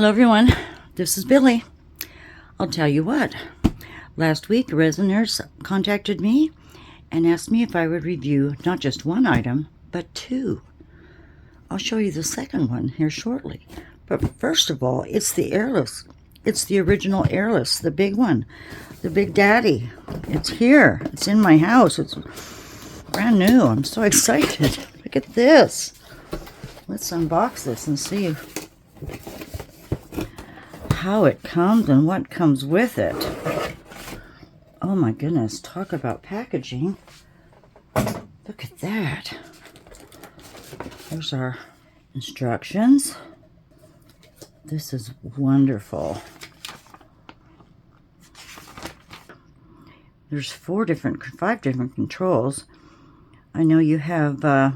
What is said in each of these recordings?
Hello everyone, this is Billy. I'll tell you what, last week Resiners contacted me and asked me if I would review not just one item, but two. I'll show you the second one here shortly. But first of all, it's the Airless. It's the original Airless, the big one, the Big Daddy. It's here, it's in my house, it's brand new. I'm so excited. Look at this. Let's unbox this and see how it comes and what comes with it. Oh my goodness, talk about packaging. Look at that. There's our instructions. This is wonderful. There's five different controls. I know you have the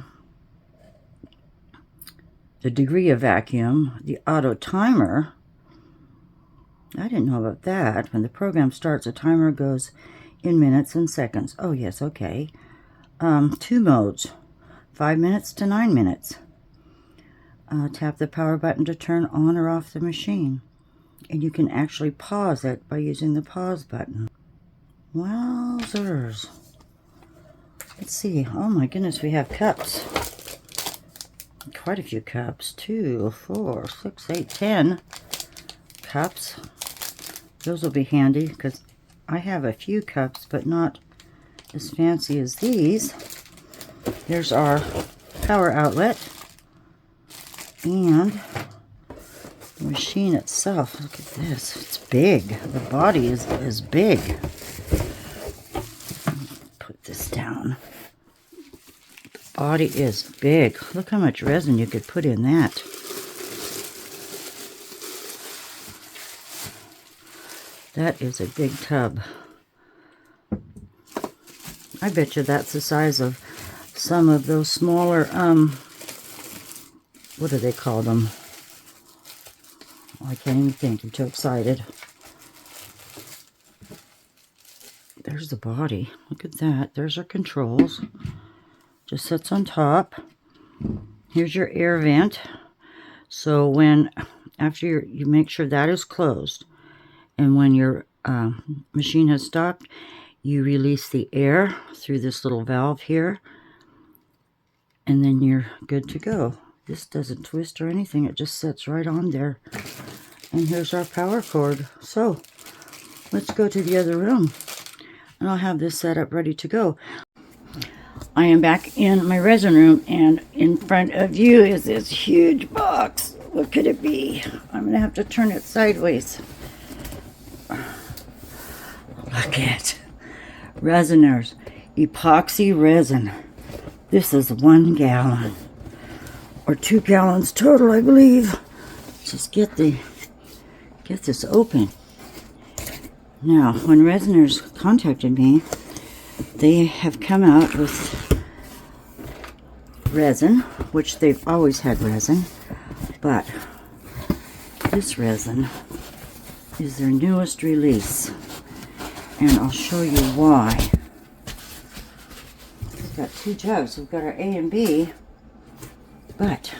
degree of vacuum, the auto timer. I didn't know about that. When the program starts, the timer goes in minutes and seconds. Oh, yes, okay. 2 modes, 5 minutes to 9 minutes. Tap the power button to turn on or off the machine. And you can actually pause it by using the pause button. Wowzers. Let's see. Oh my goodness, we have cups. Quite a few cups. 2, 4, 6, 8, 10 cups. Those will be handy because I have a few cups, but not as fancy as these. There's our power outlet and the machine itself. Look at this. It's big. The body is big. Put this down. The body is big. Look how much resin you could put in that. That is a big tub. I bet you that's the size of some of those smaller, what do they call them? Oh, I can't even think. I'm too excited. There's the body. Look at that. There's our controls. Just sits on top. Here's your air vent. So after you make sure that is closed, and when your machine has stopped, you release the air through this little valve here, and then you're good to go. This doesn't twist or anything. It just sits right on there. And here's our power cord. So let's go to the other room, and I'll have this set up ready to go. I am back in my resin room, and in front of you is this huge box. What could it be? I'm going to have to turn it sideways. Look at Resiners epoxy resin. This is 1 gallon or 2 gallons total, I believe. Just get this open. Now, when Resiners contacted me, they have come out with resin, which they've always had resin, but this resin is their newest release. And I'll show you why. We've got 2 jugs. We've got our A and B. But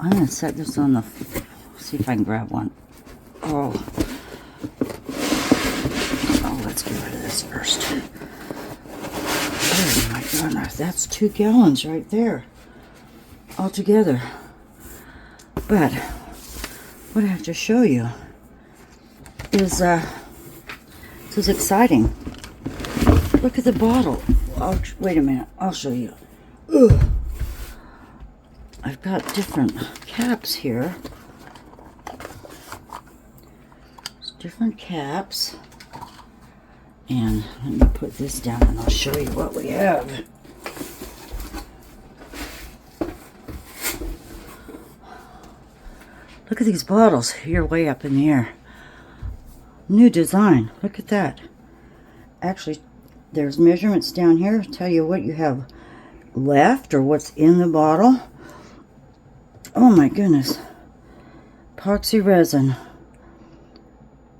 I'm going to set this on the... see if I can grab one. Oh, let's get rid of this first. Oh my goodness, that's 2 gallons right there. All together. But what I have to show you is... this is exciting. Look at the bottle. Wait a minute. I'll show you. Ugh. I've got different caps here. There's different caps. And let me put this down and I'll show you what we have. Look at these bottles. You're way up in the air. New design. Look at that. Actually, there's measurements down here to tell you what you have left or what's in the bottle. Oh my goodness. Epoxy resin.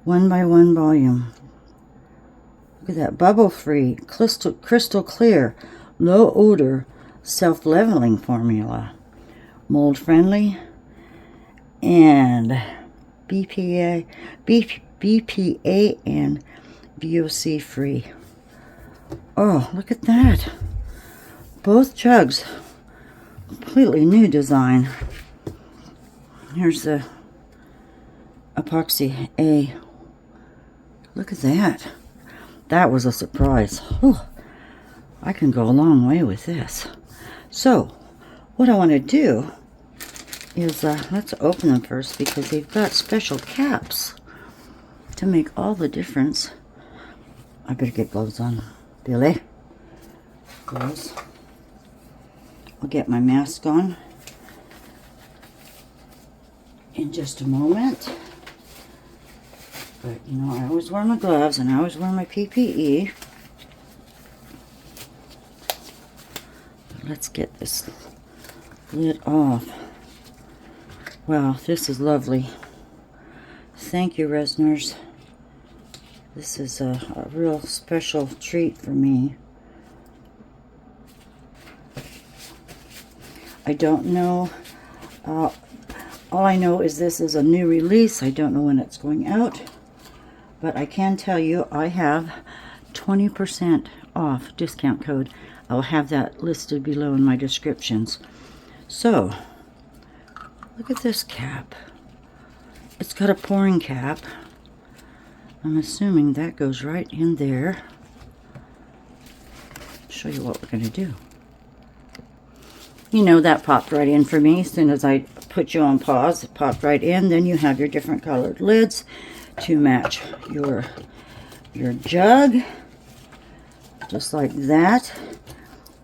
1 by 1 volume. Look at that. Bubble free. Crystal clear. Low odor. Self-leveling formula. Mold friendly. and BPA and VOC free. Oh, look at that. Both jugs, completely new design. Here's the epoxy A. Look at that. That was a surprise. Oh, I can go a long way with this. So, what I want to do is, let's open them first because they've got special caps to make all the difference. I better get gloves on, Billy. Gloves. I'll get my mask on in just a moment. But, you know, I always wear my gloves and I always wear my PPE. But let's get this lid off. Wow, this is lovely. Thank you, Resiners. This is a real special treat for me. I don't know. All I know is this is a new release. I don't know when it's going out. But I can tell you I have 20% off discount code. I'll have that listed below in my descriptions. So, look at this cap. It's got a pouring cap. I'm assuming that goes right in there. Show you what we're going to do. You know, that popped right in for me. As soon as I put you on pause, it popped right in. Then you have your different colored lids to match your jug, just like that.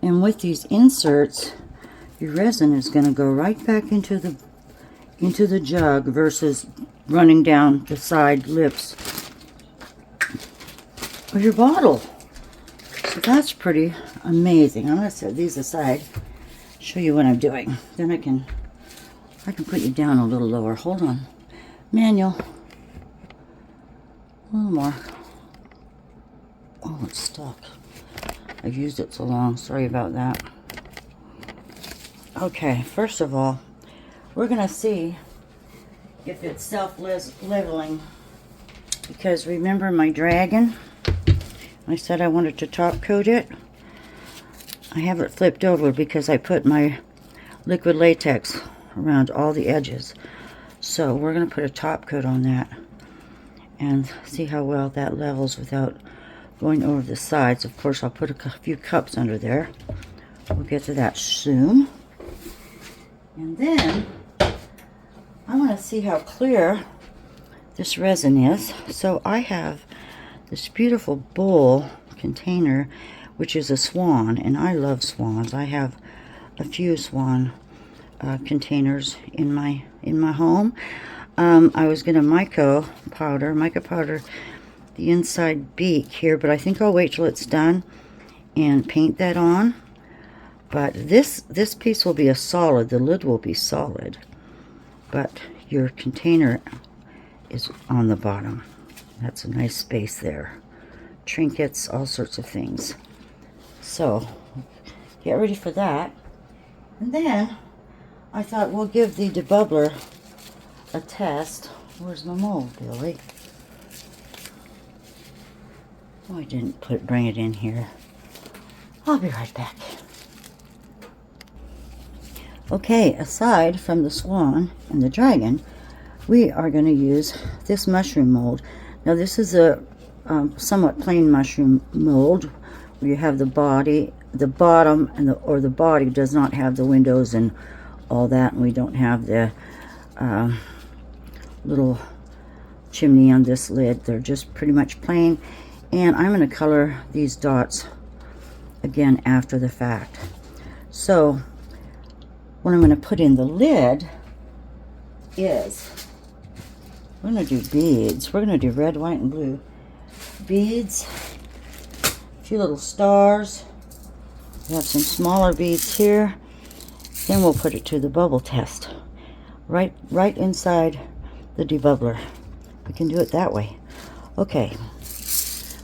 And with these inserts, your resin is going to go right back into the jug versus running down the side lips of your bottle. So that's pretty amazing. I'm going to set these aside, show you what I'm doing. Then I can put you down a little lower. Hold on. Manual. A little more. Oh, it's stuck. I've used it so long. Sorry about that. Okay, first of all, we're going to see if it's self-leveling. Because remember my dragon? I said I wanted to top coat it. I have it flipped over because I put my liquid latex around all the edges. So we're going to put a top coat on that and see how well that levels without going over the sides. Of course, I'll put a few cups under there. We'll get to that soon. And then I want to see how clear this resin is. So I have this beautiful bowl container, which is a swan, and I love swans. I have a few swan containers in my home. I was going to mica powder the inside beak here, but I think I'll wait till it's done and paint that on. But this piece will be a solid. The lid will be solid, but your container is on the bottom. That's a nice space there. Trinkets, all sorts of things. So get ready for that. And then I thought we'll give the debubbler a test. Where's my mold, Billy? Oh, I didn't bring it in here. I'll be right back. Okay, aside from the swan and the dragon, we are going to use this mushroom mold. Now this is a somewhat plain mushroom mold where you have the body, the bottom, and the body does not have the windows and all that, and we don't have the little chimney on this lid. They're just pretty much plain. And I'm going to color these dots again after the fact. So what I'm going to put in the lid is, we're going to do beads. We're going to do red, white, and blue beads. A few little stars. We have some smaller beads here. Then we'll put it to the bubble test. Right inside the debubbler. We can do it that way. Okay.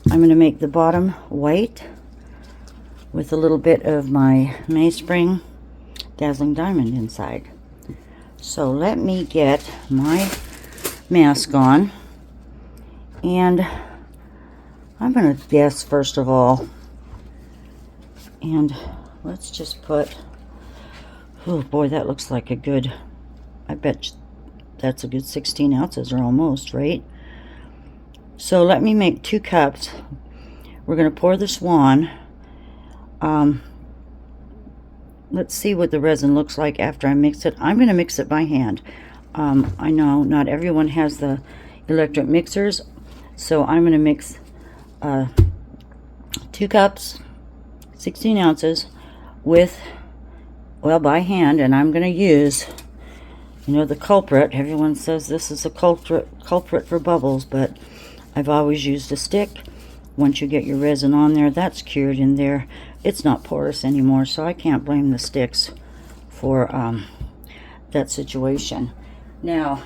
I'm going to make the bottom white with a little bit of my Mainspring Dazzling Diamond inside. So let me get my mask on, and I'm going to guess first of all, and let's just put, oh boy, that looks like a good, I bet that's a good 16 ounces or almost, right? So let me make 2 cups. We're going to pour the Swan. Let's see what the resin looks like after I mix it. I'm going to mix it by hand. I know not everyone has the electric mixers, so I'm going to mix 2 cups, 16 ounces, with, well, by hand, and I'm going to use, you know, the culprit. Everyone says this is a culprit for bubbles, but I've always used a stick. Once you get your resin on there, that's cured in there. It's not porous anymore, so I can't blame the sticks for that situation. Now,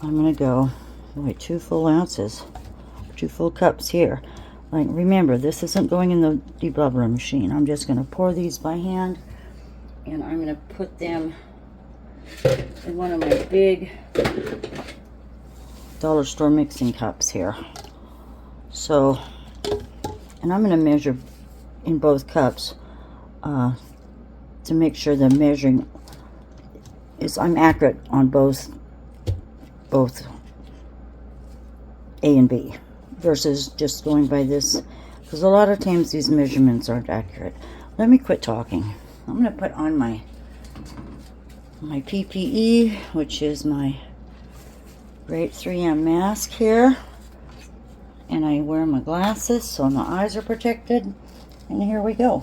I'm going to go, wait, 2 full ounces, 2 full cups here. Like, remember, this isn't going in the debubbler machine. I'm just going to pour these by hand, and I'm going to put them in one of my big dollar store mixing cups here. So, and I'm going to measure in both cups to make sure the measuring is, I'm accurate on both A and B versus just going by this, because a lot of times these measurements aren't accurate. Let me quit talking. I'm going to put on my PPE, which is my great 3M mask here, and I wear my glasses so my eyes are protected, and here we go.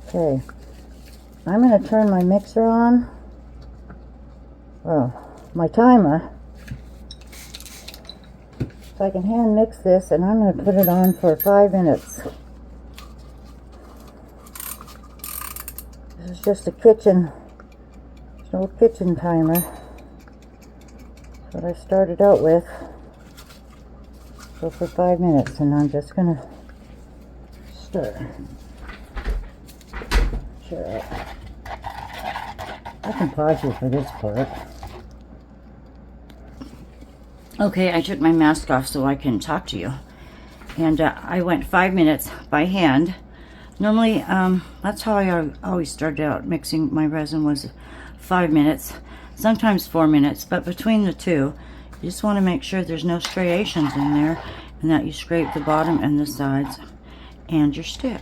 Okay, I'm going to turn my mixer on, my timer, so I can hand mix this, and I'm going to put it on for 5 minutes. This is just a kitchen, an old kitchen timer. That's what I started out with. So for 5 minutes, and I'm just going to stir. Sure. I can pause you for this part. Okay, I took my mask off so I can talk to you. And I went 5 minutes by hand. Normally, that's how I always started out mixing my resin, was 5 minutes, sometimes 4 minutes, but between the two, you just want to make sure there's no striations in there, and that you scrape the bottom and the sides and your stick.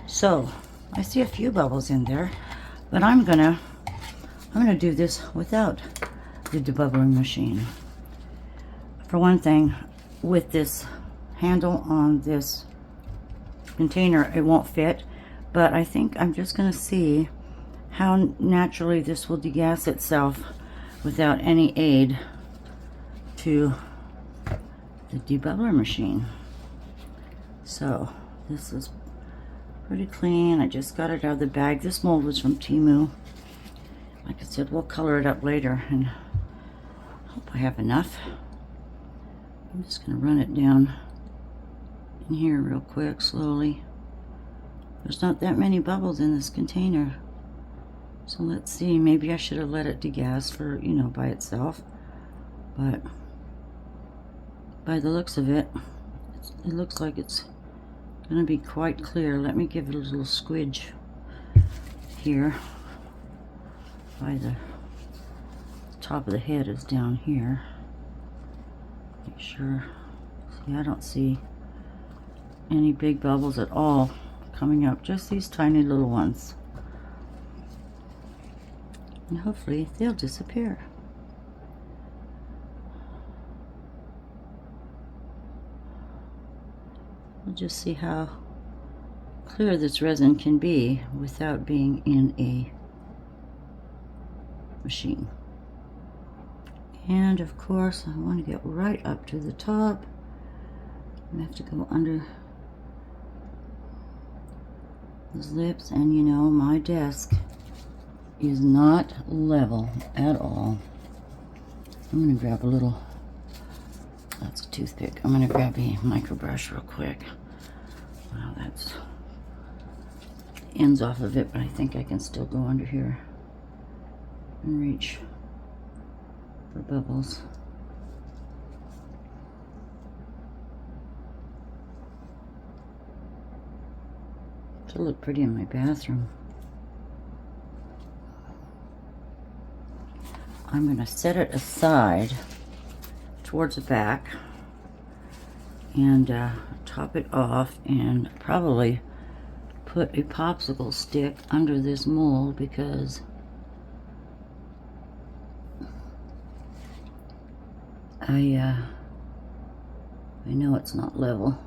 So, I see a few bubbles in there, but I'm gonna do this without the debubbling machine. For one thing, with this handle on this container, it won't fit, but I think I'm just going to see how naturally this will degas itself without any aid to the debubbler machine. So this is pretty clean. I just got it out of the bag. This mold was from Temu. Like I said, we'll color it up later, and I hope I have enough. I'm just going to run it down in here real quick, slowly. There's not that many bubbles in this container. So let's see, maybe I should have let it degas for, you know, by itself. But by the looks of it, it looks like it's going to be quite clear. Let me give it a little squidge here. By the top of the head is down here. Make sure. See, I don't see any big bubbles at all coming up, just these tiny little ones. And hopefully they'll disappear. We'll just see how clear this resin can be without being in a machine. And of course, I want to get right up to the top. I have to go under those lips, and you know, my desk is not level at all. I'm gonna grab a little, that's a toothpick. I'm gonna grab a micro brush real quick. Wow, that's ends off of it, but I think I can still go under here and reach for bubbles. It'll look pretty in my bathroom. I'm going to set it aside towards the back and top it off, and probably put a popsicle stick under this mold because I know it's not level.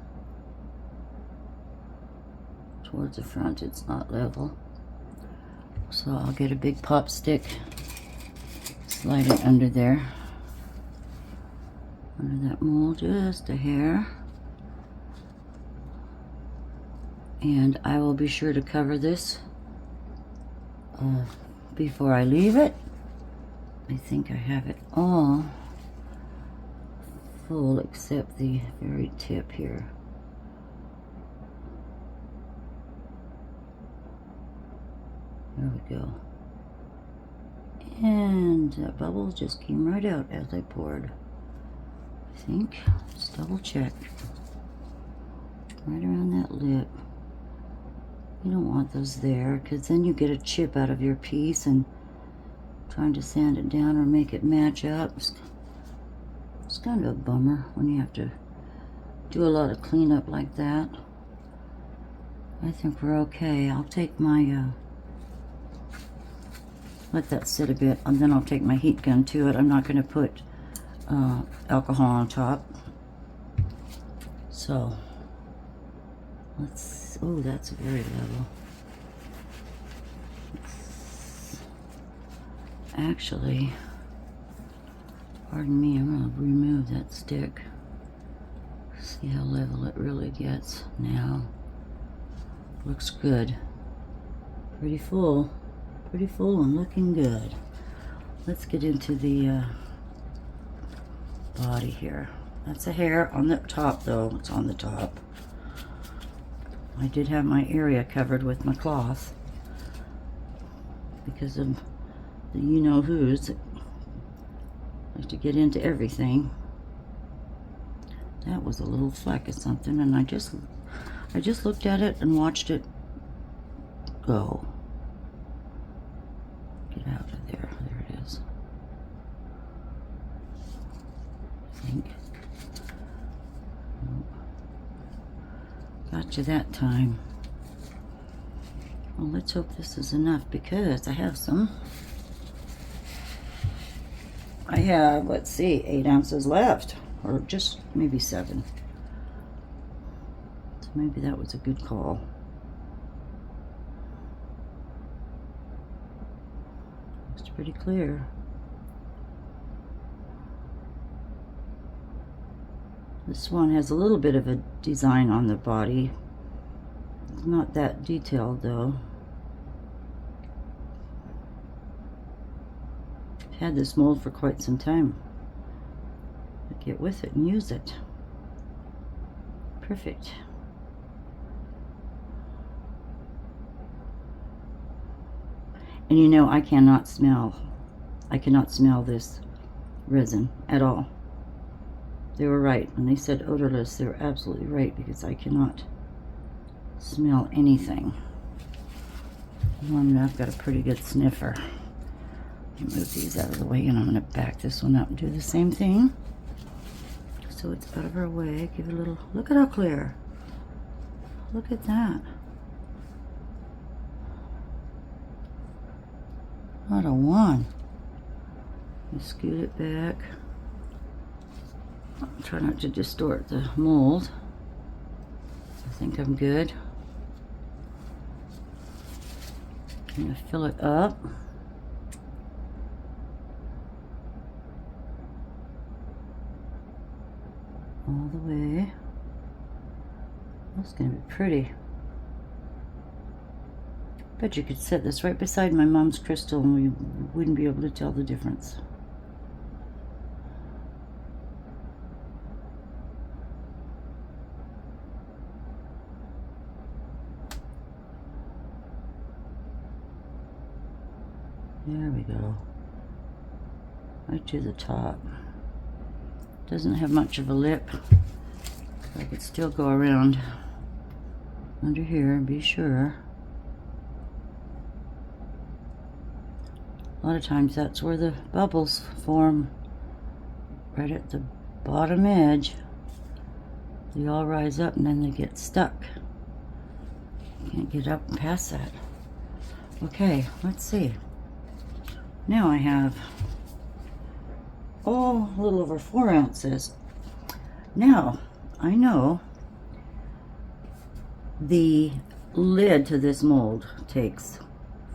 Towards the front it's not level, so I'll get a big pop stick, slide it under there, under that mold, just a hair, and I will be sure to cover this before I leave it. I think I have it all full except the very tip here. There we go. And that bubble just came right out as I poured. I think. Let's double check. Right around that lip. You don't want those there, because then you get a chip out of your piece, and trying to sand it down or make it match up. It's kind of a bummer when you have to do a lot of cleanup like that. I think we're okay. I'll take my let that sit a bit, and then I'll take my heat gun to it. I'm not going to put alcohol on top. So let's, oh, that's very level. Actually, pardon me, I'm going to remove that stick. See how level it really gets now. Looks good. Pretty full and looking good. Let's get into the body here. That's a hair on the top though. It's on the top. I did have my area covered with my cloth because of the you-know-who's that like to get into everything. That was a little fleck of something, and I just looked at it and watched it go. Get out of there. There it is. I think. Got you that time. Well, let's hope this is enough, because I have, let's see, 8 ounces left, or just maybe 7. So maybe that was a good call. It's pretty clear. This one has a little bit of a design on the body. It's not that detailed though. I've had this mold for quite some time. I'll get with it and use it. Perfect. And you know, I cannot smell this resin at all. They were right. When they said odorless, they were absolutely right, because I cannot smell anything. Well, I've got a pretty good sniffer. Move these out of the way, and I'm going to back this one up and do the same thing. So it's out of our way. Give it a little, look at how clear. Look at that. Not a one. You scoot it back. Try not to distort the mold. I think I'm good. I'm going to fill it up. All the way. That's going to be pretty. Bet you could set this right beside my mom's crystal and we wouldn't be able to tell the difference. There we go. Right to the top. Doesn't have much of a lip. I could still go around under here and be sure. A lot of times that's where the bubbles form, right at the bottom edge. They all rise up and then they get stuck. Can't get up and past that. Okay, let's see. Now I have, oh, a little over 4 ounces. Now, I know the lid to this mold takes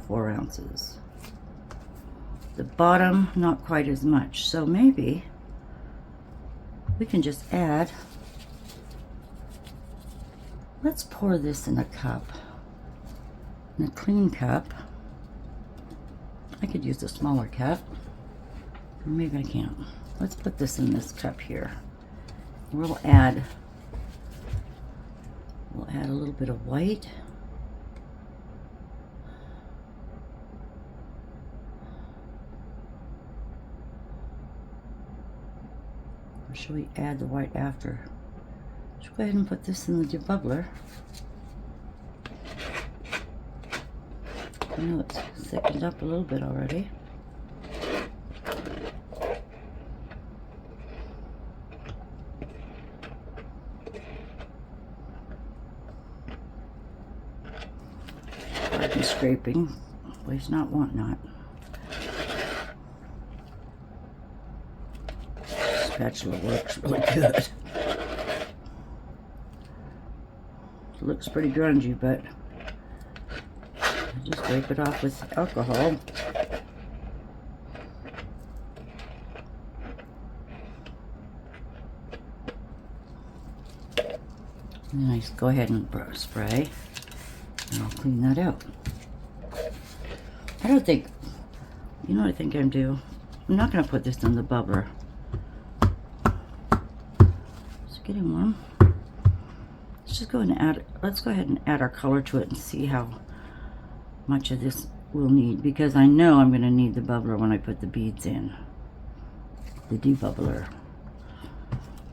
4 ounces. The bottom, not quite as much. So maybe we can just add, let's pour this in a cup, in a clean cup. I could use a smaller cup, or maybe I can't. Let's put this in this cup here. We'll add a little bit of white. Or should we add the white after? Let's go ahead and put this in the debubbler. I know it's thickened up a little bit already. Pardon scraping. Waste not, want not. Spatula works really good. It looks pretty grungy, but just wipe it off with alcohol. And then I just go ahead and spray, and I'll clean that out. I don't think, you know what I think I'm do? I'm not going to put this in the bubbler. It's getting warm. Let's just go ahead and add, let's go ahead and add our color to it and see how much of this we'll need, because I know I'm going to need the bubbler when I put the beads in, the debubbler.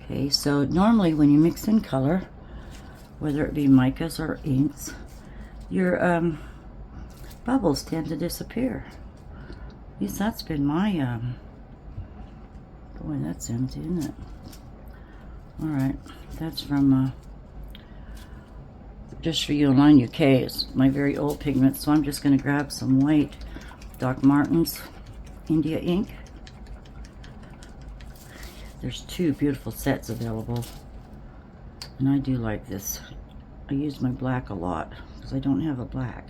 Okay, so normally when you mix in color, whether it be micas or inks, your bubbles tend to disappear. At least that's been my boy, that's empty, isn't it? All right, that's from Just For You Online UK. It's my very old pigment, so I'm just going to grab some white Doc Martens India ink. There's 2 beautiful sets available, and I do like this. I use my black a lot because I don't have a black.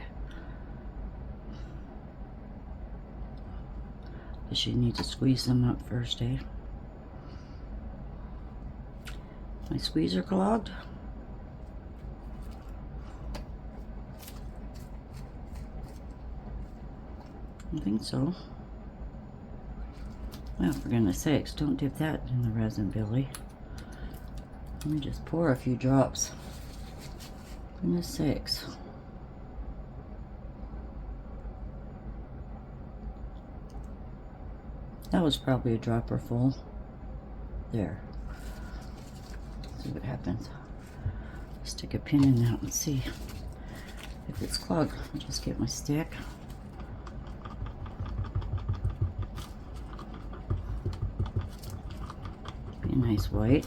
Guess you need to squeeze them up first, eh? My squeezer clogged. I think so. Well, for goodness sakes, don't dip that in the resin, Billy. Let me just pour a few drops. Goodness sakes. That was probably a dropper full. There. See what happens. Stick a pin in that and see if it's clogged. I'll just get my stick. Be a nice white.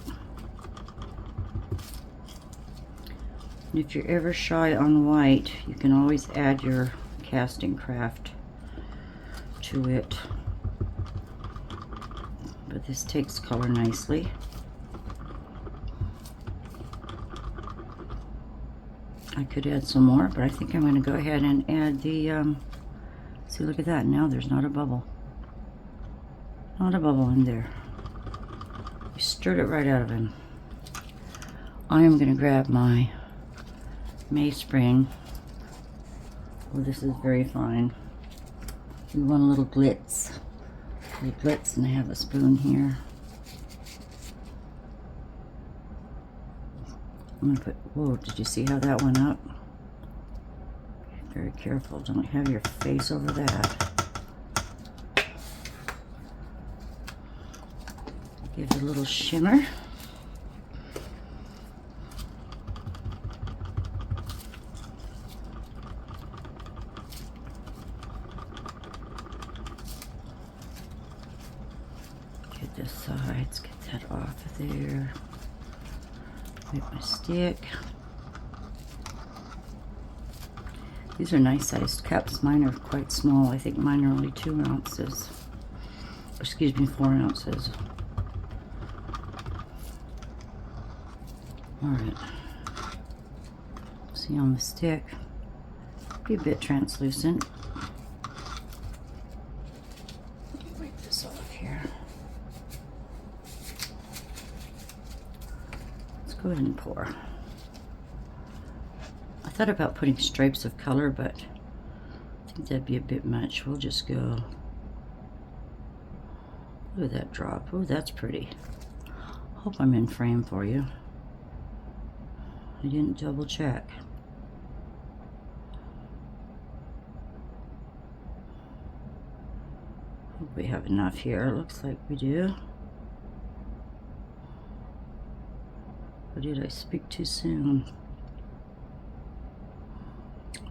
And if you're ever shy on white, you can always add your casting craft to it. But this takes color nicely. I could add some more, but I think I'm going to go ahead and add the, see, look at that. Now there's not a bubble. Not a bubble in there. You stirred it right out of him. I am going to grab my May Spring Oh, this is very fine. We want a little glitz. And I have a spoon here. I'm gonna put, whoa, did you see how that went up? Very careful, don't have your face over that. Give it a little shimmer. Get the sides, get that off of there. Make my stick. These are nice sized cups. Mine are quite small. I think mine are only 2 ounces. Excuse me, 4 ounces. Alright. See on the stick. Be a bit translucent. Wipe this off here. Let's go ahead and pour. I thought about putting stripes of color, but I think that'd be a bit much. We'll just go. Look at that drop. Oh, that's pretty. Hope I'm in frame for you. I didn't double check. Hope we have enough here. Looks like we do. Or did I speak too soon?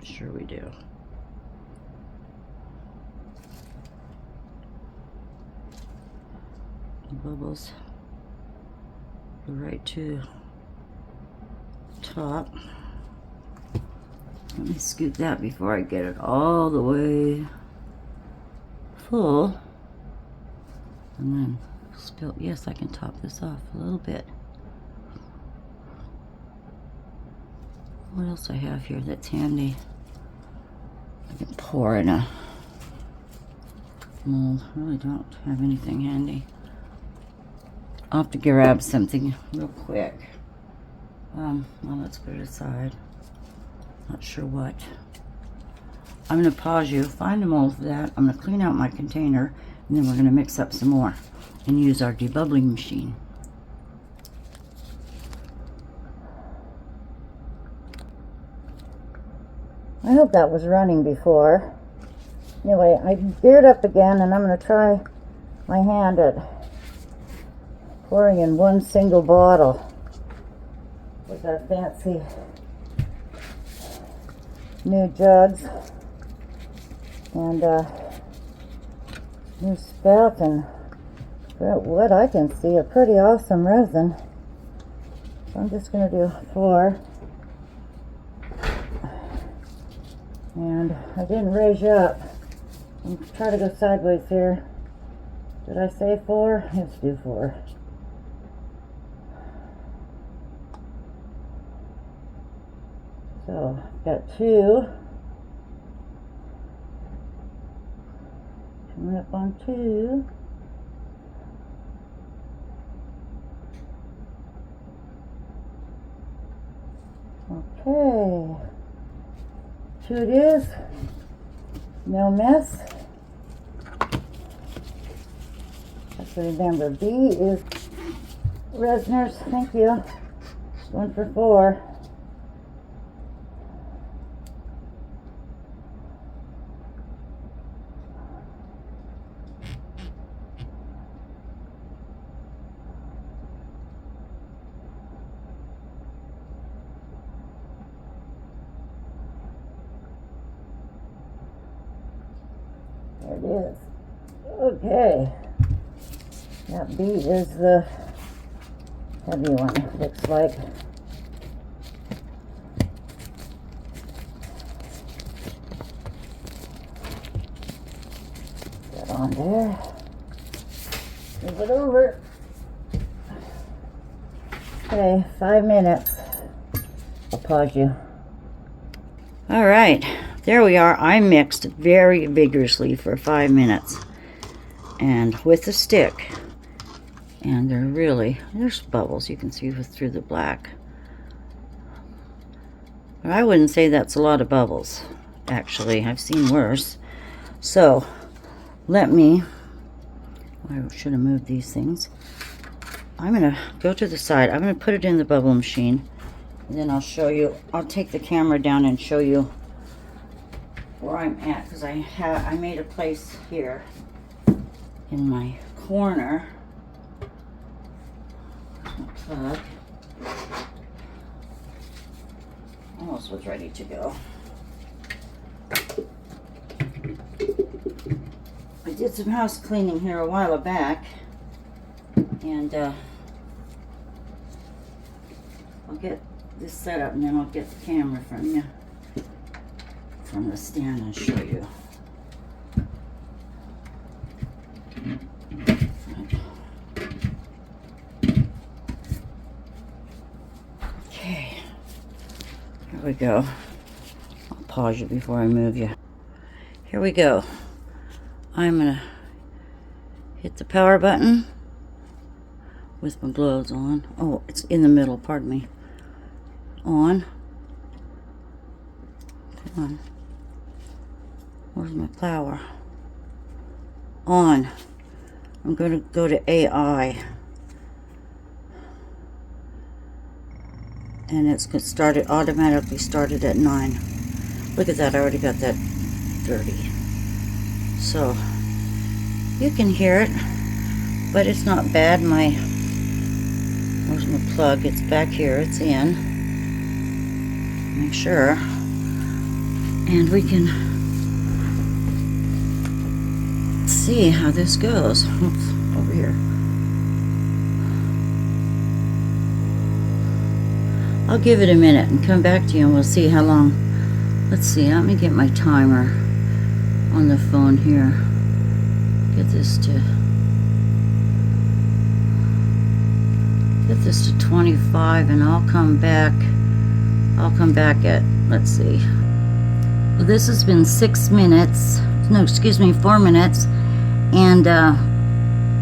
Sure we do. The bubbles go right to the top. Let me scoop that before I get it all the way full. And then spill. Yes, I can top this off a little bit. What else I have here that's handy? I can pour in a mold. I really don't have anything handy. I'll have to grab something real quick. Well, let's put it aside. Not sure what. I'm going to pause you, find a mold for that. I'm going to clean out my container, and then we're going to mix up some more and use our debubbling machine. I hope that was running before. Anyway, I geared up again, and I'm going to try my hand at pouring in one single bottle with our fancy new jugs and new spout, and what I can see a pretty awesome resin. So I'm just going to do 4. And I didn't raise you up. I'm going to try to go sideways here. Did I say 4? Let's do 4. So, I've got 2. Coming up on 2. Okay. 2 it is. No mess. Let's remember, B is Resiners. Thank you. Going for 4. There it is. Okay. That B is the heavy one, looks like. Get on there. Move it over. Okay, 5 minutes. I'll pause you. All right. There we are. I mixed very vigorously for 5 minutes and with a stick, and there's bubbles you can see through the black, but I wouldn't say that's a lot of bubbles. actually. I've seen worse. So let me, I should have moved these things. I'm going to go to the side. I'm going to put it in the bubble machine. And then I'll show you, I'll take the camera down and show you where I'm at. Because I made a place here in my corner. Plug. Almost was ready to go. I did some house cleaning here a while back, and I'll get this set up and then I'll get the camera from the stand and show you. Okay, here we go. I'll pause you before I move you. Here we go. I'm gonna hit the power button with my gloves on. Oh, it's in the middle, pardon me. On. Come on. Where's my power? On. I'm going to go to AI. And it's automatically started at 9. Look at that, I already got that dirty. So, you can hear it, but it's not bad. Where's my plug? It's back here, it's in. Make sure. And we can see how this goes. Oops, over here. I'll give it a minute and come back to you and we'll see how long. Let's see, let me get my timer on the phone here. Get this to 25 and I'll come back at, let's see. Well, this has been 6 minutes. No, excuse me, 4 minutes. And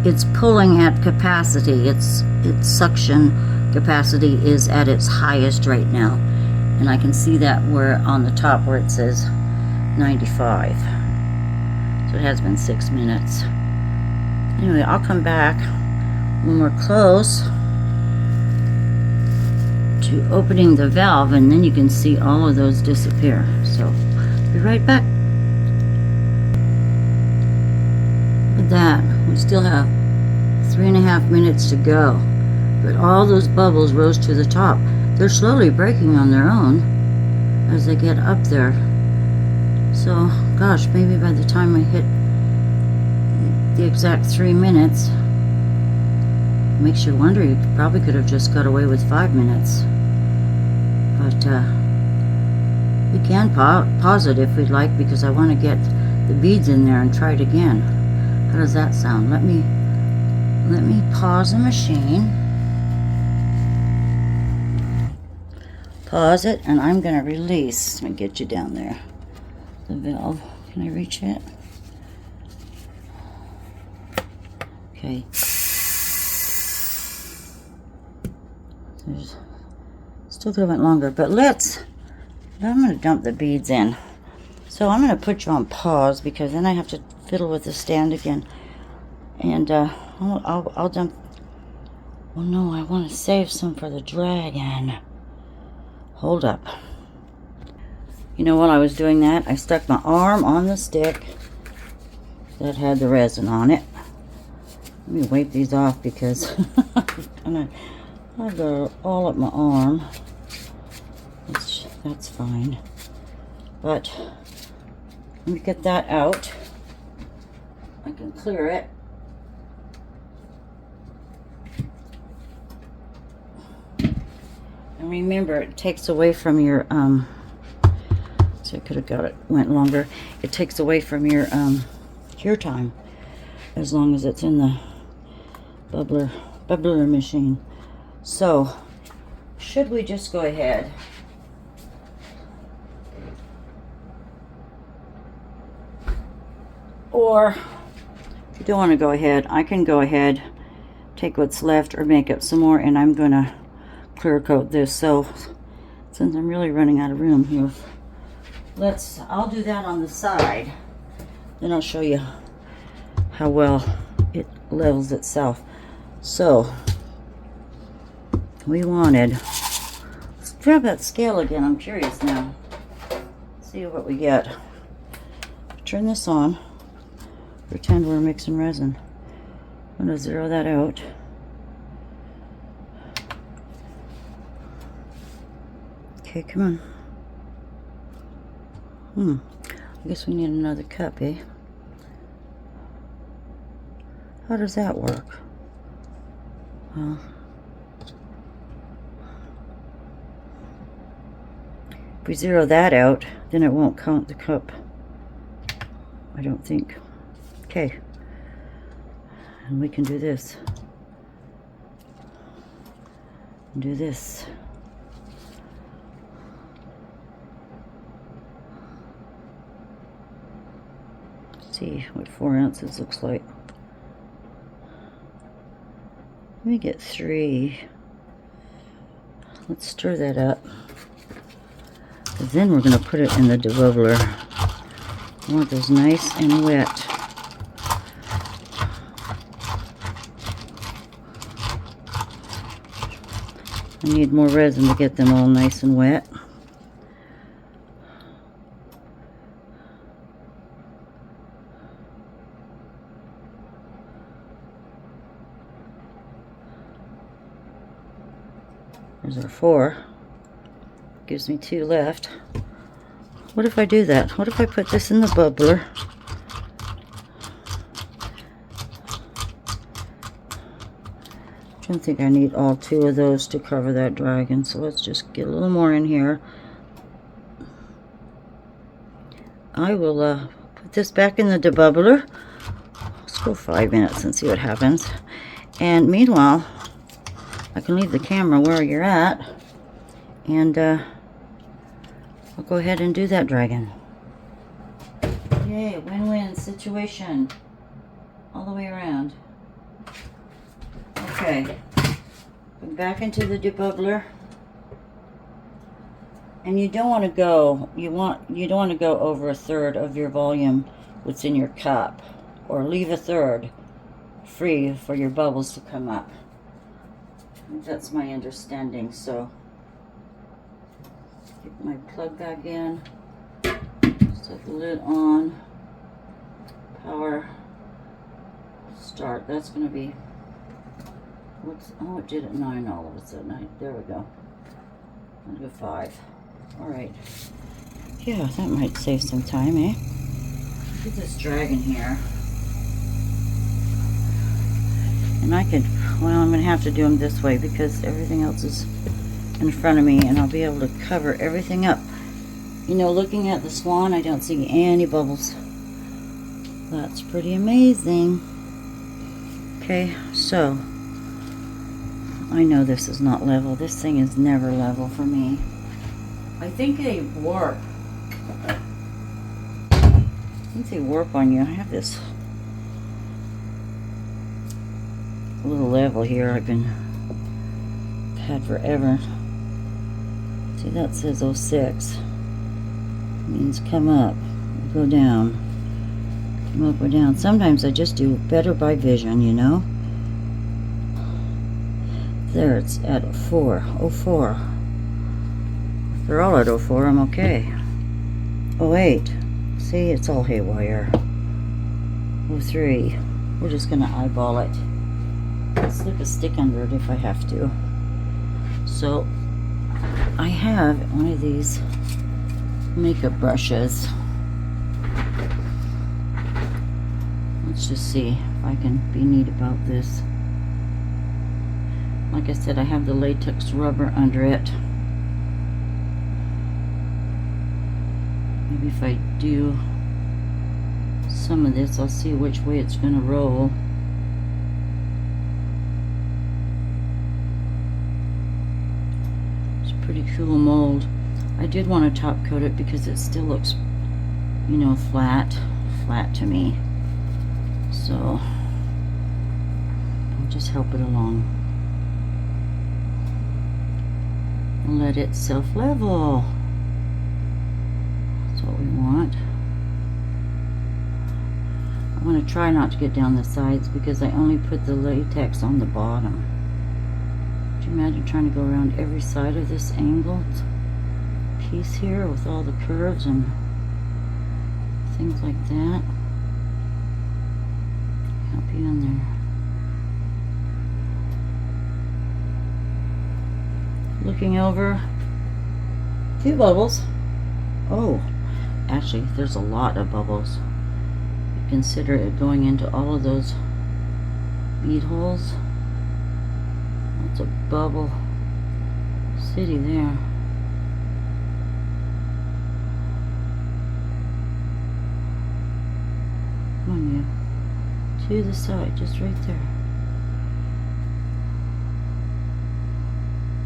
it's pulling at capacity. Its suction capacity is at its highest right now. And I can see that where on the top where it says 95. So it has been 6 minutes. Anyway, I'll come back when we're close to opening the valve, and then you can see all of those disappear. So, be right back. Look at that. We still have 3.5 minutes to go. But all those bubbles rose to the top. They're slowly breaking on their own as they get up there. So, gosh, maybe by the time I hit the exact 3 minutes, makes you wonder, you probably could have just got away with 5 minutes. But we can pause it if we'd like, because I want to get the beads in there and try it again. How does that sound? Let me pause the machine. Pause it, and I'm going to release. Let me get you down there. The valve. Can I reach it? Okay. There's still could have went longer, but I'm going to dump the beads in. So I'm going to put you on pause because then I have to fiddle with the stand again. And I'll dump. Oh no, I want to save some for the dragon. Hold up. You know, while I was doing that, I stuck my arm on the stick that had the resin on it. Let me wipe these off because I've got all up my arm. That's fine. But let me get that out. I can clear it. And remember, it takes away from your so I could have went longer. It takes away from your cure time as long as it's in the bubbler machine. So should we just go ahead or if you don't want to go ahead, I can go ahead, take what's left or make up some more, and I'm gonna clear coat this. So since I'm really running out of room here I'll do that on the side. Then I'll show you how well it levels itself. So, we wanted, let's grab that scale again. I'm curious now. See what we get. Turn this on. Pretend we're mixing resin. I'm going to zero that out. Okay, come on. I guess we need another cup, eh? How does that work? Well, if we zero that out, then it won't count the cup. I don't think. Okay. And we can do this. Do this. See what 4 ounces looks like. Let me get 3. Let's stir that up. But then we're going to put it in the debubbler. I want those nice and wet. I need more resin to get them all nice and wet. There's our 4. Gives me 2 left. What if I do that? What if I put this in the bubbler? I don't think I need all 2 of those to cover that dragon, so let's just get a little more in here. I will put this back in the debubbler. Let's go 5 minutes and see what happens. And meanwhile, I can leave the camera where you're at, and I'll go ahead and do that dragon. Yay, win-win situation all the way around. Okay, go back into the debubbler, and you don't want to go. You don't want to go over 1/3 of your volume what's in your cup, or leave 1/3 free for your bubbles to come up. I think that's my understanding. So, get my plug back in. Set the lid on. Power. Start. That's going to be. Oh, it did at 9 all of a sudden. There we go. I'll do 5. Alright. Yeah, that might save some time, eh? Look at this dragon here. And I could, well, I'm going to have to do them this way because everything else is in front of me, and I'll be able to cover everything up. You know, looking at the swan, I don't see any bubbles. That's pretty amazing. Okay, so I know this is not level. This thing is never level for me. I think they warp. I think they warp on you. I have this little level here I've had forever. See, that says 06. It means come up, go down. Come up or down. Sometimes I just do better by vision, you know. There, it's at 04. If they're all at 04, I'm okay. 08. See, it's all haywire. 03. We're just going to eyeball it. Slip a stick under it if I have to. So, I have one of these makeup brushes. Let's just see if I can be neat about this. Like I said, I have the latex rubber under it. Maybe if I do some of this, I'll see which way it's going to roll. It's a pretty cool mold. I did want to top coat it because it still looks, you know, flat to me. So I'll just help it along. And let it self-level. So what we want. I want to try not to get down the sides because I only put the latex on the bottom. Could you imagine trying to go around every side of this angled piece here with all the curves and things like that? Help you in there. Looking over, a few bubbles. Oh, actually, there's a lot of bubbles. Consider it going into all of those bead holes. That's a bubble city there. Come on, you. To the side, just right there.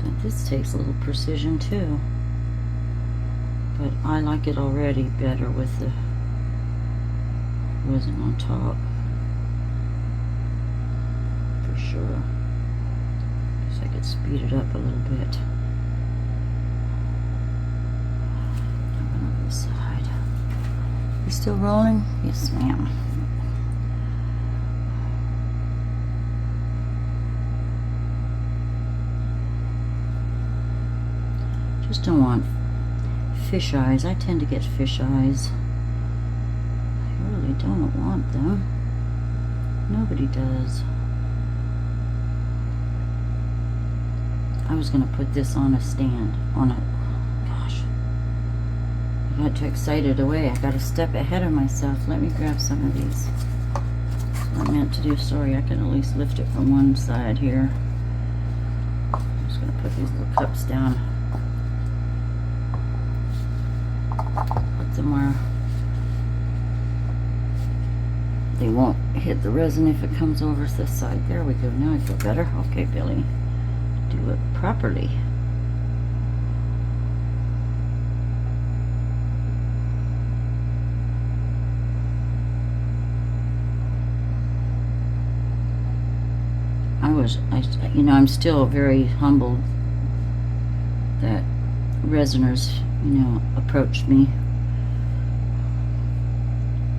But this takes a little precision too. But I like it already better with the resin on top, for sure. Guess I could speed it up a little bit. On this side. You still rolling? Yes, ma'am. Just don't want fish eyes. I tend to get fish eyes. Don't want them. Nobody does. I was gonna put this on a stand. Gosh. I got too excited away. I got a step ahead of myself. Let me grab some of these. That's what I meant to do. Sorry, I can at least lift it from one side here. I'm just gonna put these little cups down. Put them where they won't hit the resin if it comes over this side. There we go. Now I feel better. Okay, Billy. Do it properly. I'm still very humbled that Resiners, approached me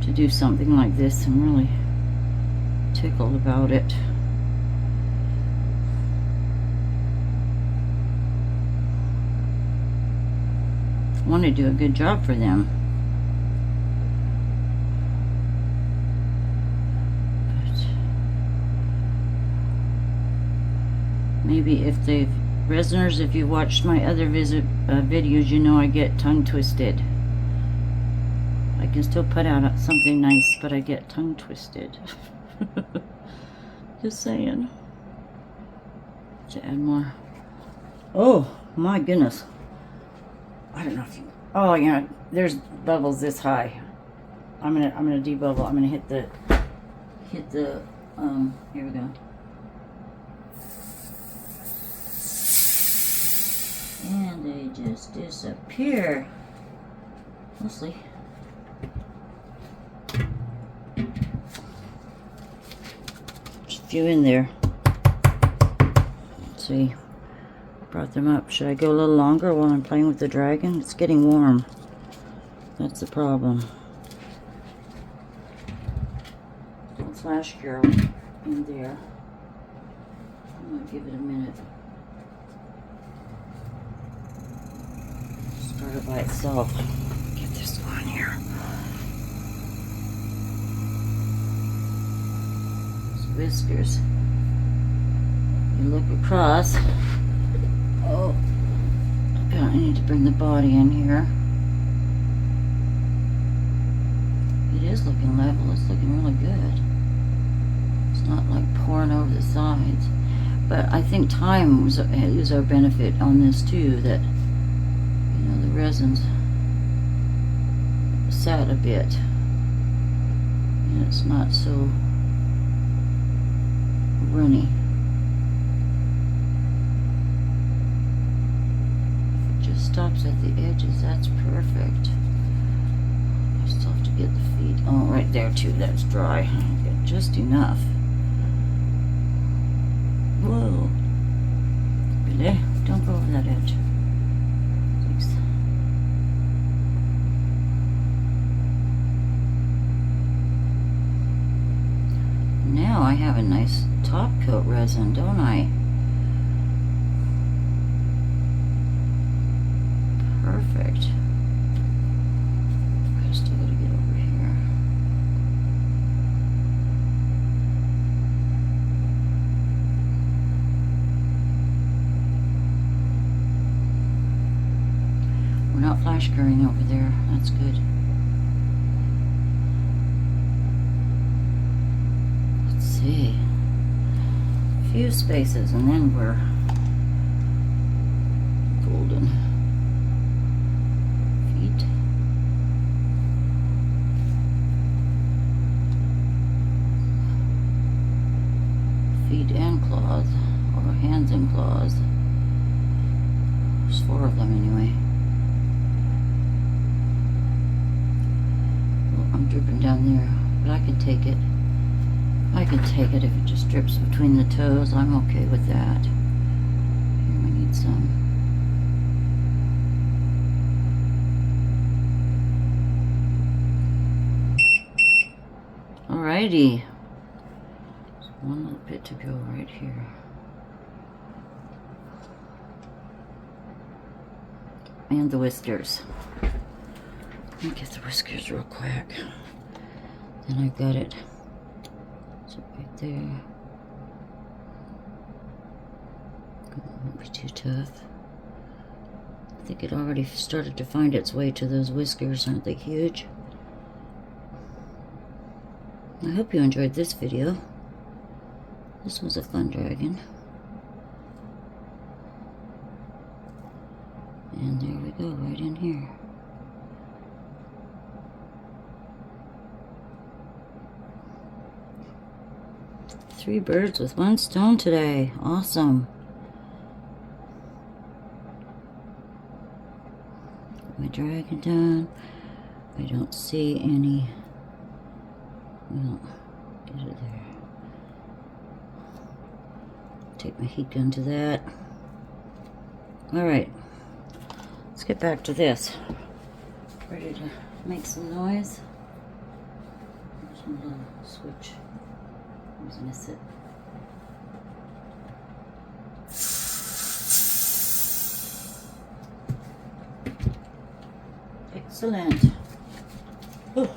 to do something like this. I'm really tickled about it. I want to do a good job for them. But maybe if they've Resiners, if you've watched my other videos, you know I get tongue twisted. I can still put out something nice, but I get tongue twisted. Just saying. To add more. Oh my goodness. I don't know if you. Oh yeah, there's bubbles this high. I'm gonna debubble. I'm gonna hit the. Here we go. And they just disappear. Mostly. Just a few in there. Let's see. Brought them up. Should I go a little longer while I'm playing with the dragon? It's getting warm. That's the problem. Flash Girl in there. I'm gonna give it a minute. Start it by itself. Get this on here. Those whiskers. You look across. Oh, I need to bring the body in here. It is looking level. It's looking really good. It's not like pouring over the sides. But I think time is our benefit on this too, that the resin's sat a bit and it's not so runny. If it just stops at the edges, that's perfect. I still have to get the feet. Oh, right there too, that's dry. Get just enough. Whoa. Really? Don't go over that edge. Thanks. have a nice top coat resin, don't I? Perfect. I still gotta get over here. We're not flash currying over there. That's good. Let's see. A few spaces and then we're golden. Feet. Feet and claws, or hands and claws. There's 4 of them anyway. Well, I'm dripping down there, but I can take it. I can take it if it just drips between the toes. I'm okay with that. Here we need some. Alrighty. So one little bit to go right here. And the whiskers. Let me get the whiskers real quick. Then I've got it. So right there. Won't be too tough. I think it already started to find its way to those whiskers. Aren't they huge? I hope you enjoyed this video. This was a fun dragon. And there we go, right in here. Three birds with one stone today. Awesome. My dragon done. I don't see any. Well, get it there. Take my heat gun to that. Alright. Let's get back to this. Ready to make some noise. There's my little switch. I was miss it. Excellent. Ooh.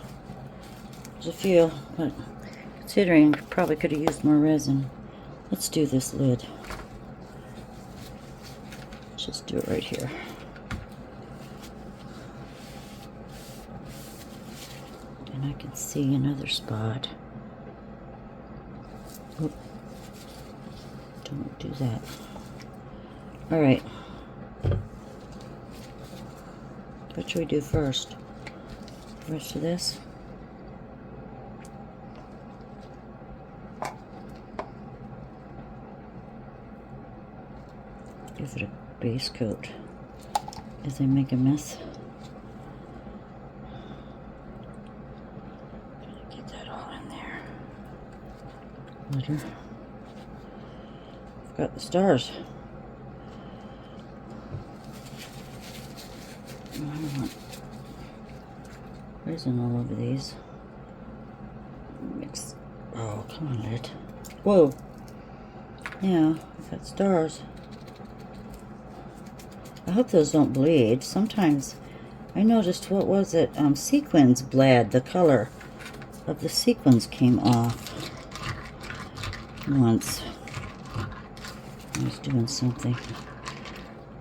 There's a few, but considering probably could have used more resin. Let's do this lid. Let's just do it right here. And I can see another spot. Oop. Don't do that. Alright. What should we do first? The rest of this? Give it a base coat as I make a mess. Get that all in there. Glitter. I've got the stars. I don't want resin all over these. Mix. Oh, come on, lid. Whoa. Yeah, I've got stars. I hope those don't bleed. Sometimes I noticed, what was it? Sequins bled. The color of the sequins came off once. I was doing something.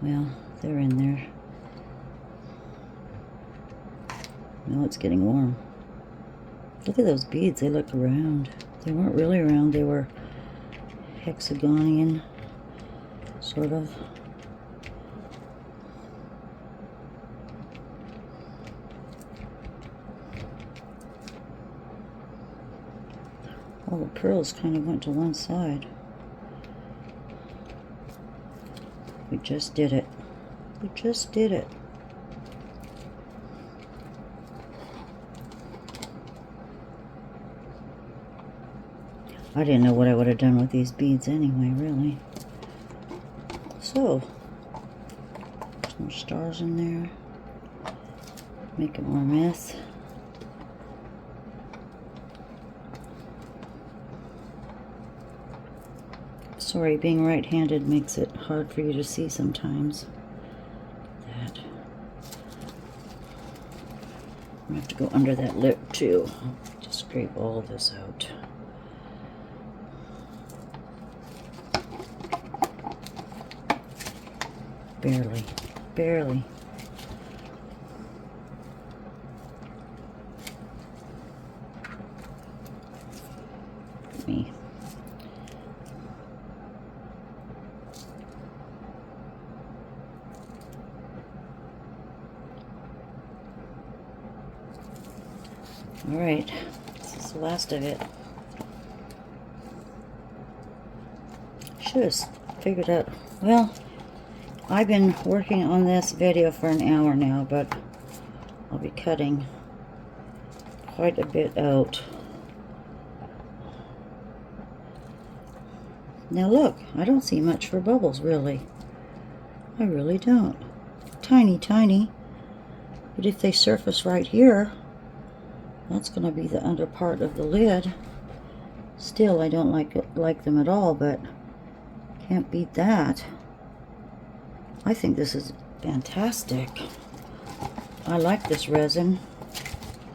Well, they're in there. Now it's getting warm. Look at those beads. They look round. They weren't really round. They were hexagonian, sort of. All the pearls kind of went to one side. We just did it. We just did it. I didn't know what I would have done with these beads anyway, really. So, some more stars in there. Make it more mess. Sorry, being right-handed makes it hard for you to see sometimes. That. I have to go under that lip too. Just scrape all this out. Barely, barely. Me. All right, this is the last of it. Should have figured out. Well, I've been working on this video for an hour now, but I'll be cutting quite a bit out. Now look, I don't see much for bubbles, really. I really don't. Tiny, tiny. But if they surface right here, that's going to be the under part of the lid. Still, I don't like them at all, but can't beat that. I think this is fantastic. I like this resin.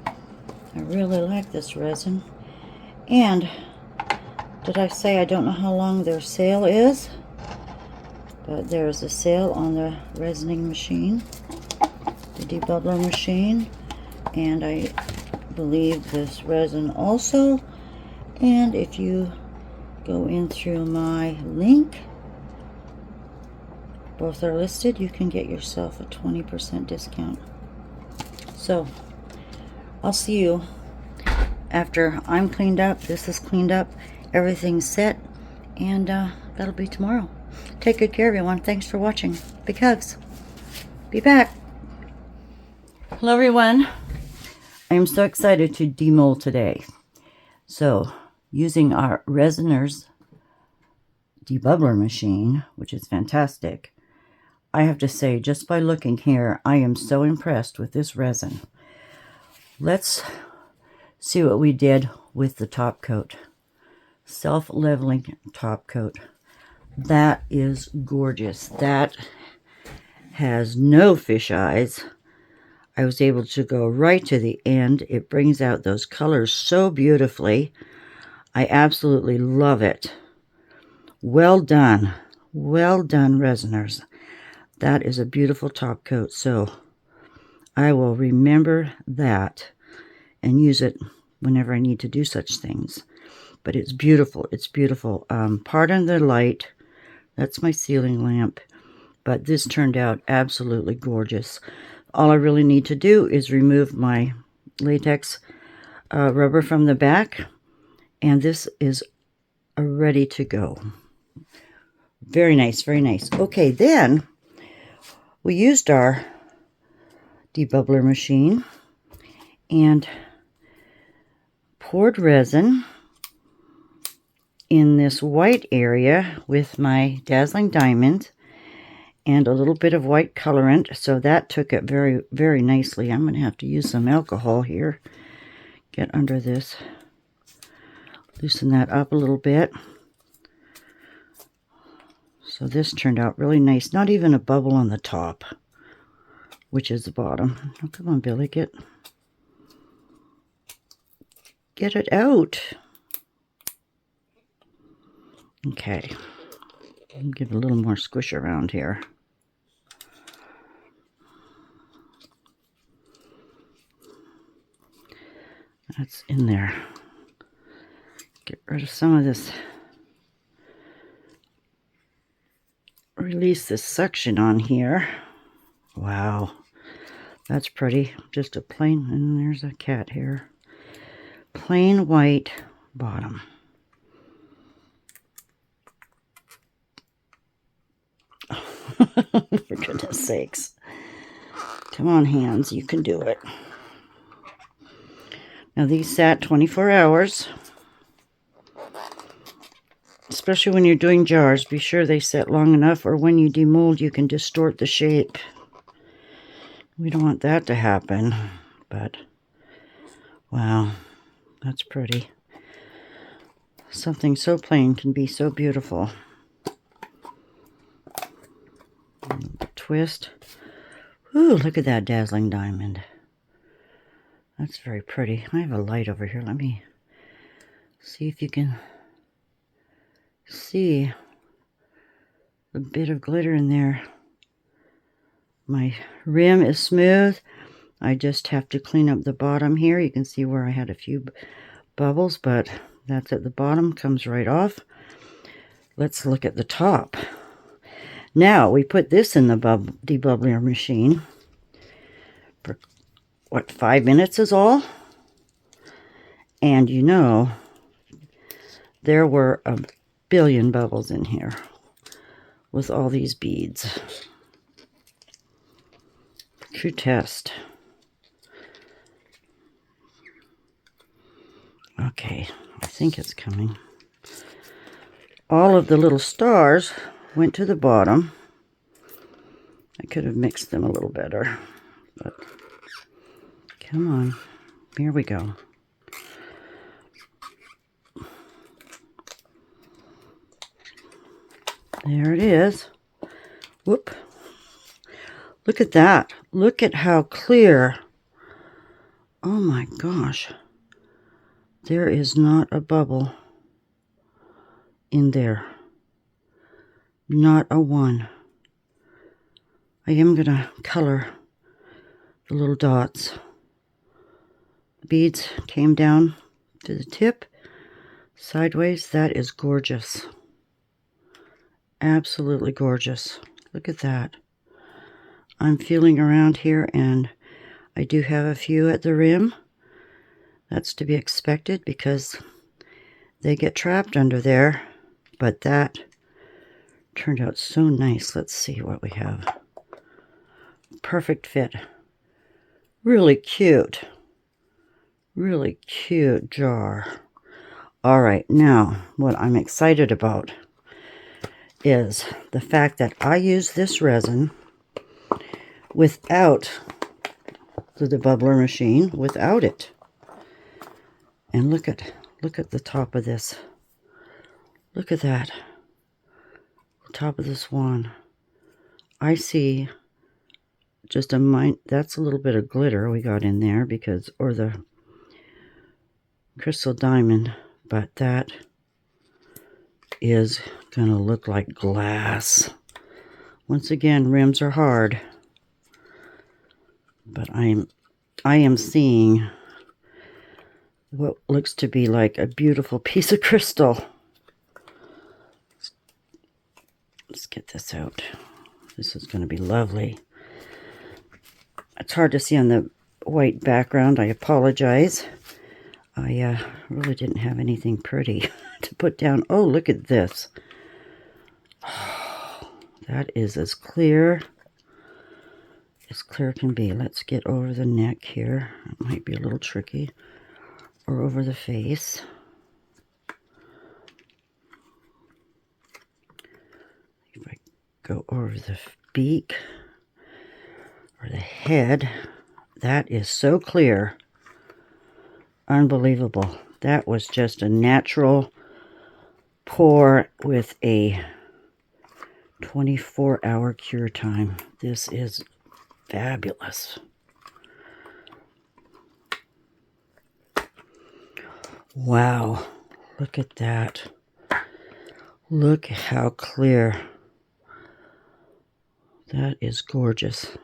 I really like this resin. And did I say I don't know how long their sale is? But there's a sale on the resining machine, the debubbler machine, and I believe this resin also. And if you go in through my link, both are listed, you can get yourself a 20% discount. So I'll see you after I'm cleaned up, this is cleaned up, everything's set, and that'll be tomorrow. Take good care, everyone. Thanks for watching. Big hugs. Be back. Hello, everyone. I am so excited to demold today. So, using our Resiners debubbler machine, which is fantastic, I have to say, just by looking here, I am so impressed with this resin. Let's see what we did with the top coat. Self-leveling top coat. That is gorgeous. That has no fish eyes. I was able to go right to the end. It brings out those colors so beautifully. I absolutely love it. Well done. Well done, Resiners. That is a beautiful top coat. So I will remember that and use it whenever I need to do such things. But it's beautiful. It's beautiful. Pardon the light. That's my ceiling lamp. But this turned out absolutely gorgeous. All I really need to do is remove my latex rubber from the back. And this is ready to go. Very nice, very nice. Okay, then we used our debubbler machine and poured resin in this white area with my dazzling diamond and a little bit of white colorant, so that took it very, very nicely. I'm going to have to use some alcohol here. Get under this. Loosen that up a little bit. So this turned out really nice. Not even a bubble on the top, which is the bottom. Oh, come on, Billy, get it out. Okay. Give it a little more squish around here. That's in there. Get rid of some of this. Release this suction on here. Wow. That's pretty. Just a plain, and there's a cat here. Plain white bottom. For goodness sakes. Come on, hands. You can do it. Now, these sat 24 hours. Especially when you're doing jars, be sure they set long enough, or when you demold, you can distort the shape. We don't want that to happen, but wow, that's pretty. Something so plain can be so beautiful. twist. Ooh, look at that dazzling diamond. That's very pretty. I have a light over here. Let me see if you can see a bit of glitter in there. My rim is smooth. I just have to clean up the bottom here. You can see where I had a few bubbles, but that's at the bottom. Comes right off. Let's look at the top. Now, we put this in the debubbler machine for, what, 5 minutes is all? And you know, there were a billion bubbles in here with all these beads. True test. Okay, I think it's coming. All of the little stars went to the bottom. I could have mixed them a little better, but come on. Here we go. There it is. Whoop. Look at that. Look at how clear. Oh my gosh. There is not a bubble in there. Not a one. I am going to color the little dots. Beads came down to the tip, sideways. That is gorgeous. Absolutely gorgeous. Look at that. I'm feeling around here, and I do have a few at the rim. That's to be expected because they get trapped under there. But that turned out so nice. Let's see what we have. Perfect fit. Really cute. Really cute jar. All right, now what I'm excited about is the fact that I use this resin without the debubbler machine, without it. And look at the top of this. Look at that. The top of the swan. I see just that's a little bit of glitter we got in there because, or the crystal diamond, but that is gonna look like glass. Once again, rims are hard, but I am seeing what looks to be like a beautiful piece of crystal. Let's get this out. This is going to be lovely. It's hard to see on the white background. I apologize. I really didn't have anything pretty to put down. Oh, look at this. Oh, that is as clear can be. Let's get over the neck here. It might be a little tricky. Or over the face. If I go over the beak or the head, that is so clear. Unbelievable. That was just a natural pour with a 24-hour cure time. This is fabulous. Wow, look at that. Look how clear. That is gorgeous.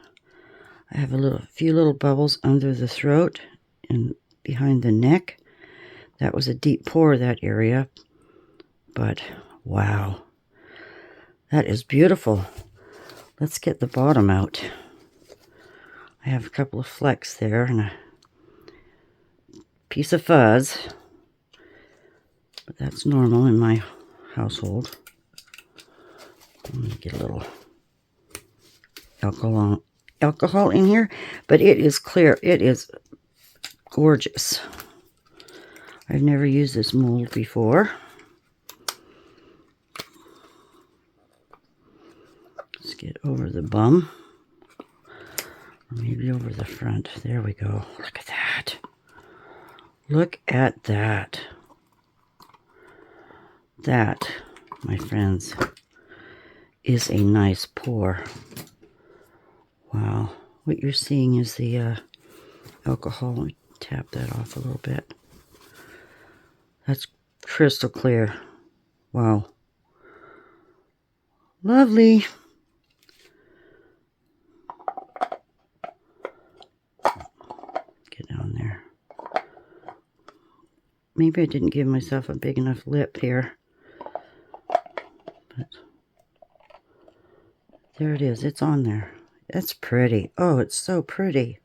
I have a few little bubbles under the throat and behind the neck. That was a deep pour, that area. But wow, that is beautiful. Let's get the bottom out. I have a couple of flecks there and a piece of fuzz. But that's normal in my household. Let me get a little alcohol in here. But it is clear. It is gorgeous. I've never used this mold before. Let's get over the bum. Or maybe over the front. There we go. Look at that. Look at that. That, my friends, is a nice pour. Wow. What you're seeing is the alcohol. Let me tap that off a little bit. That's crystal clear. Wow. Lovely. Get down there. Maybe I didn't give myself a big enough lip here. But there it is. It's on there. It's pretty. Oh, it's so pretty.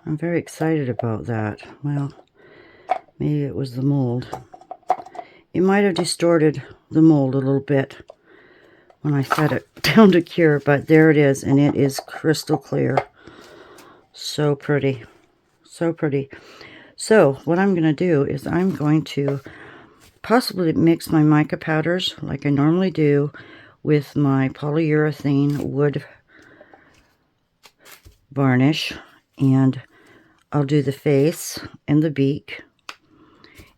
I'm very excited about that. Well, maybe it was the mold. It might have distorted the mold a little bit when I set it down to cure, but there it is, and it is crystal clear. So pretty. So pretty. So what I'm going to do is I'm going to possibly mix my mica powders like I normally do with my polyurethane wood varnish, and I'll do the face and the beak,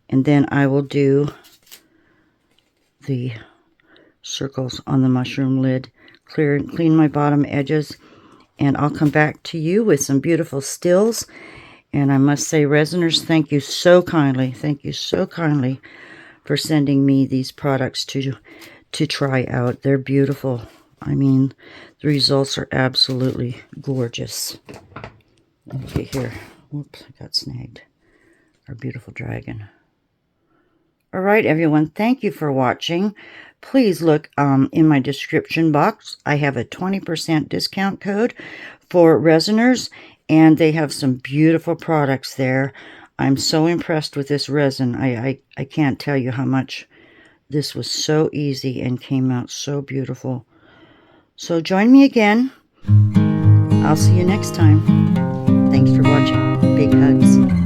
and then I will do the circles on the mushroom lid, clean my bottom edges, and I'll come back to you with some beautiful stills. And I must say, Resiners, thank you so kindly for sending me these products to try out. They're beautiful. I mean, the results are absolutely gorgeous. Okay, here. Whoops, I got snagged. Our beautiful dragon. All right, everyone, thank you for watching. Please look in my description box. I have a 20% discount code for Resiners, and they have some beautiful products there. I'm so impressed with this resin. I can't tell you how much. This was so easy and came out so beautiful. So join me again. I'll see you next time. Thanks for watching. Big hugs.